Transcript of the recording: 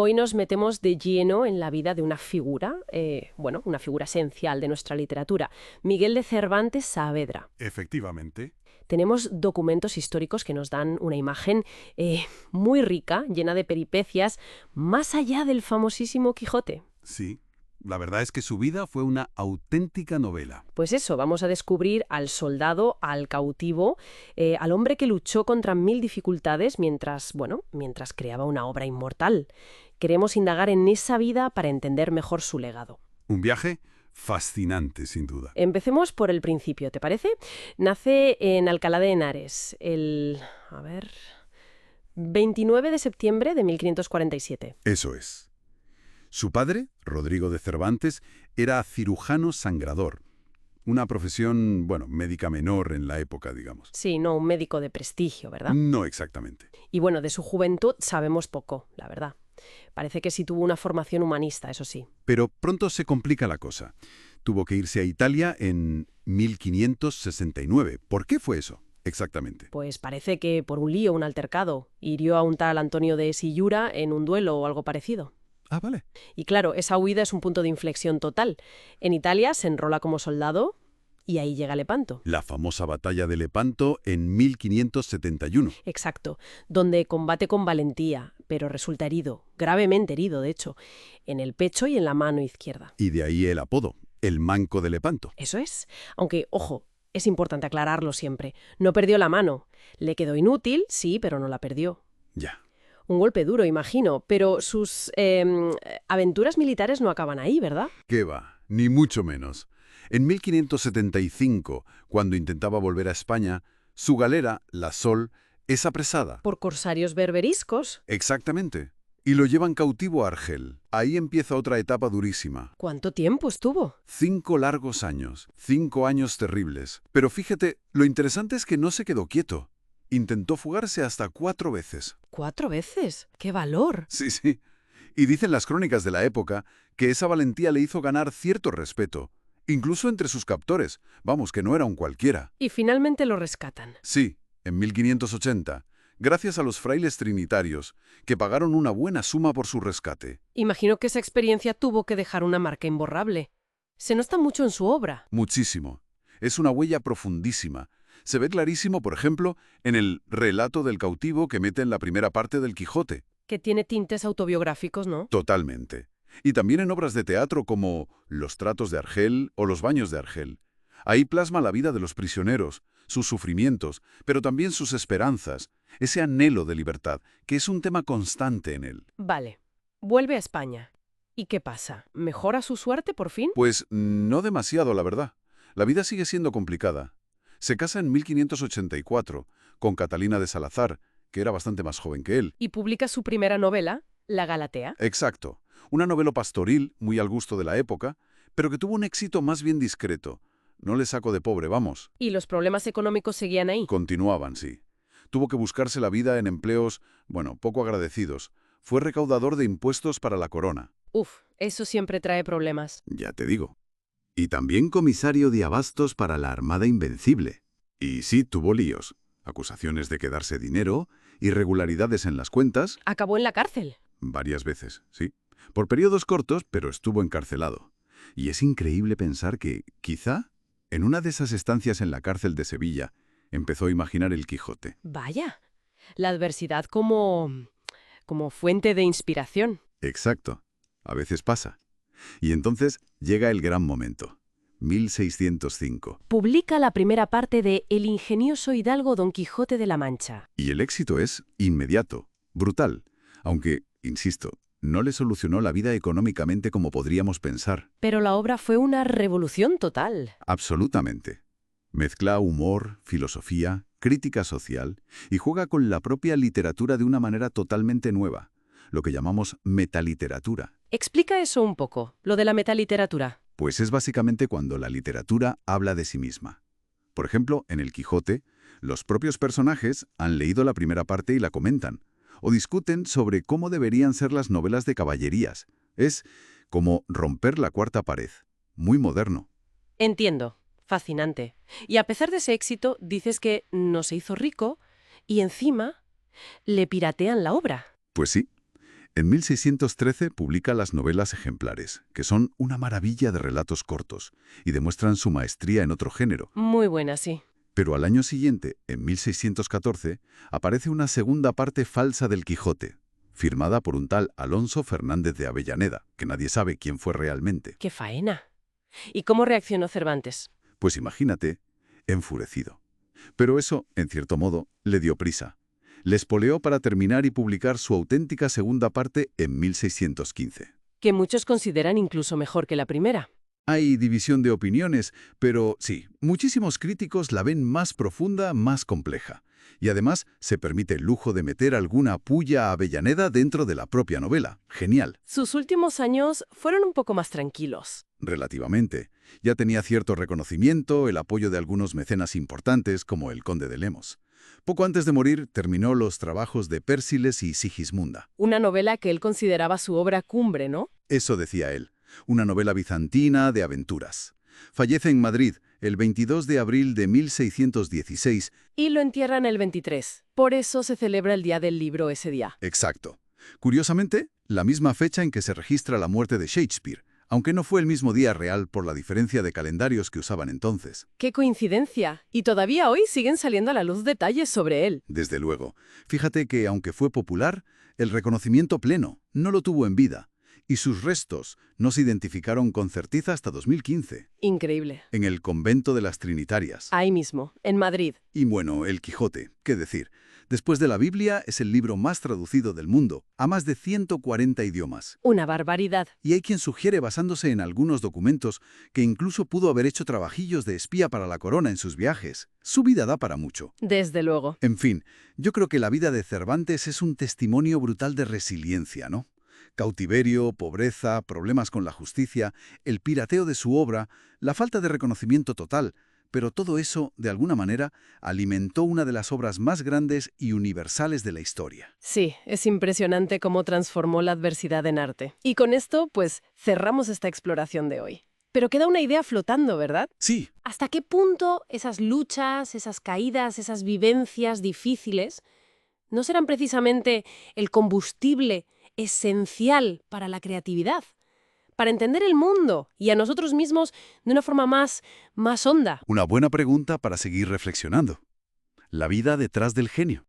Hoy nos metemos de lleno en la vida de una figura, una figura esencial de nuestra literatura, Miguel de Cervantes Saavedra. Efectivamente. Tenemos documentos históricos que nos dan una imagen muy rica, llena de peripecias, más allá del famosísimo Quijote. Sí. La verdad es que su vida fue una auténtica novela. Pues eso, vamos a descubrir al soldado, al cautivo, al hombre que luchó contra mil dificultades mientras creaba una obra inmortal. Queremos indagar en esa vida para entender mejor su legado. Un viaje fascinante, sin duda. Empecemos por el principio, ¿te parece? Nace en Alcalá de Henares, 29 de septiembre de 1547. Eso es. Su padre, Rodrigo de Cervantes, era cirujano sangrador. Una profesión, médica menor en la época, digamos. Sí, no un médico de prestigio, ¿verdad? No exactamente. Y de su juventud sabemos poco, la verdad. Parece que sí tuvo una formación humanista, eso sí. Pero pronto se complica la cosa. Tuvo que irse a Italia en 1569. ¿Por qué fue eso? Exactamente. Pues parece que por un lío, un altercado, hirió a un tal Antonio de Sillura en un duelo o algo parecido. Ah, vale. Y claro, esa huida es un punto de inflexión total. En Italia se enrola como soldado y ahí llega Lepanto. La famosa batalla de Lepanto en 1571. Exacto, donde combate con valentía, pero resulta herido, gravemente herido, de hecho, en el pecho y en la mano izquierda. Y de ahí el apodo, el Manco de Lepanto. Eso es. Aunque, ojo, es importante aclararlo siempre. No perdió la mano. Le quedó inútil, sí, pero no la perdió. Ya. Un golpe duro, imagino, pero sus aventuras militares no acaban ahí, ¿verdad? ¿Qué va? Ni mucho menos. En 1575, cuando intentaba volver a España, su galera, la Sol, es apresada. Por corsarios berberiscos. Exactamente. Y lo llevan cautivo a Argel. Ahí empieza otra etapa durísima. ¿Cuánto tiempo estuvo? 5 largos años. 5 años terribles. Pero fíjate, lo interesante es que no se quedó quieto. Intentó fugarse hasta 4 veces. ¿4 veces? ¡Qué valor! Sí, sí. Y dicen las crónicas de la época que esa valentía le hizo ganar cierto respeto, incluso entre sus captores. Vamos, que no era un cualquiera. Y finalmente lo rescatan. Sí, en 1580, gracias a los frailes trinitarios, que pagaron una buena suma por su rescate. Imagino que esa experiencia tuvo que dejar una marca imborrable. Se nota mucho en su obra. Muchísimo. Es una huella profundísima. Se ve clarísimo, por ejemplo, en el relato del cautivo que mete en la primera parte del Quijote. Que tiene tintes autobiográficos, ¿no? Totalmente. Y también en obras de teatro como Los tratos de Argel o Los baños de Argel. Ahí plasma la vida de los prisioneros, sus sufrimientos, pero también sus esperanzas, ese anhelo de libertad, que es un tema constante en él. Vale. Vuelve a España. ¿Y qué pasa? ¿Mejora su suerte por fin? Pues no demasiado, la verdad. La vida sigue siendo complicada. Se casa en 1584 con Catalina de Salazar, que era bastante más joven que él. Y publica su primera novela, La Galatea. Exacto. Una novela pastoril, muy al gusto de la época, pero que tuvo un éxito más bien discreto. No le saco de pobre, vamos. ¿Y los problemas económicos seguían ahí? Continuaban, sí. Tuvo que buscarse la vida en empleos, poco agradecidos. Fue recaudador de impuestos para la corona. Uf, eso siempre trae problemas. Ya te digo. Y también comisario de abastos para la Armada Invencible. Y sí, tuvo líos. Acusaciones de quedarse dinero, irregularidades en las cuentas. Acabó en la cárcel. Varias veces, sí. Por periodos cortos, pero estuvo encarcelado. Y es increíble pensar que, quizá, en una de esas estancias en la cárcel de Sevilla, empezó a imaginar el Quijote. Vaya. La adversidad como fuente de inspiración. Exacto. A veces pasa. Y entonces llega el gran momento. 1605. Publica la primera parte de El ingenioso hidalgo Don Quijote de la Mancha. Y el éxito es inmediato, brutal. Aunque, insisto, no le solucionó la vida económicamente como podríamos pensar. Pero la obra fue una revolución total. Absolutamente. Mezcla humor, filosofía, crítica social y juega con la propia literatura de una manera totalmente nueva, lo que llamamos metaliteratura. Explica eso un poco, lo de la metaliteratura. Pues es básicamente cuando la literatura habla de sí misma. Por ejemplo, en El Quijote, los propios personajes han leído la primera parte y la comentan, o discuten sobre cómo deberían ser las novelas de caballerías. Es como romper la cuarta pared. Muy moderno. Entiendo. Fascinante. Y a pesar de ese éxito, dices que no se hizo rico y encima le piratean la obra. Pues sí. En 1613 publica las novelas ejemplares, que son una maravilla de relatos cortos y demuestran su maestría en otro género. Muy buena, sí. Pero al año siguiente, en 1614, aparece una segunda parte falsa del Quijote, firmada por un tal Alonso Fernández de Avellaneda, que nadie sabe quién fue realmente. ¡Qué faena! ¿Y cómo reaccionó Cervantes? Pues imagínate, enfurecido. Pero eso, en cierto modo, le dio prisa. Le espoleó para terminar y publicar su auténtica segunda parte en 1615. Que muchos consideran incluso mejor que la primera. Hay división de opiniones, pero sí, muchísimos críticos la ven más profunda, más compleja. Y además se permite el lujo de meter alguna puya a Avellaneda dentro de la propia novela. Genial. Sus últimos años fueron un poco más tranquilos. Relativamente. Ya tenía cierto reconocimiento, el apoyo de algunos mecenas importantes, como el conde de Lemos. Poco antes de morir, terminó los trabajos de Pérsiles y Sigismunda. Una novela que él consideraba su obra cumbre, ¿no? Eso decía él. Una novela bizantina de aventuras. Fallece en Madrid el 22 de abril de 1616. Y lo entierran el 23. Por eso se celebra el Día del Libro ese día. Exacto. Curiosamente, la misma fecha en que se registra la muerte de Shakespeare, aunque no fue el mismo día real por la diferencia de calendarios que usaban entonces. ¡Qué coincidencia! Y todavía hoy siguen saliendo a la luz detalles sobre él. Desde luego. Fíjate que, aunque fue popular, el reconocimiento pleno no lo tuvo en vida, y sus restos no se identificaron con certeza hasta 2015, Increíble. en el convento de las Trinitarias. Ahí mismo, en Madrid. Y bueno, el Quijote, qué decir. Después de la Biblia, es el libro más traducido del mundo, a más de 140 idiomas. Una barbaridad. Y hay quien sugiere, basándose en algunos documentos, que incluso pudo haber hecho trabajillos de espía para la corona en sus viajes. Su vida da para mucho. Desde luego. En fin, yo creo que la vida de Cervantes es un testimonio brutal de resiliencia, ¿no? Cautiverio, pobreza, problemas con la justicia, el pirateo de su obra, la falta de reconocimiento total, pero todo eso, de alguna manera, alimentó una de las obras más grandes y universales de la historia. Sí, es impresionante cómo transformó la adversidad en arte. Y con esto, pues, cerramos esta exploración de hoy. Pero queda una idea flotando, ¿verdad? Sí, ¿Hasta qué punto esas luchas, esas caídas, esas vivencias difíciles no serán precisamente el combustible esencial para la creatividad? Para entender el mundo y a nosotros mismos de una forma más honda. una buena pregunta para seguir reflexionando. La vida detrás del genio.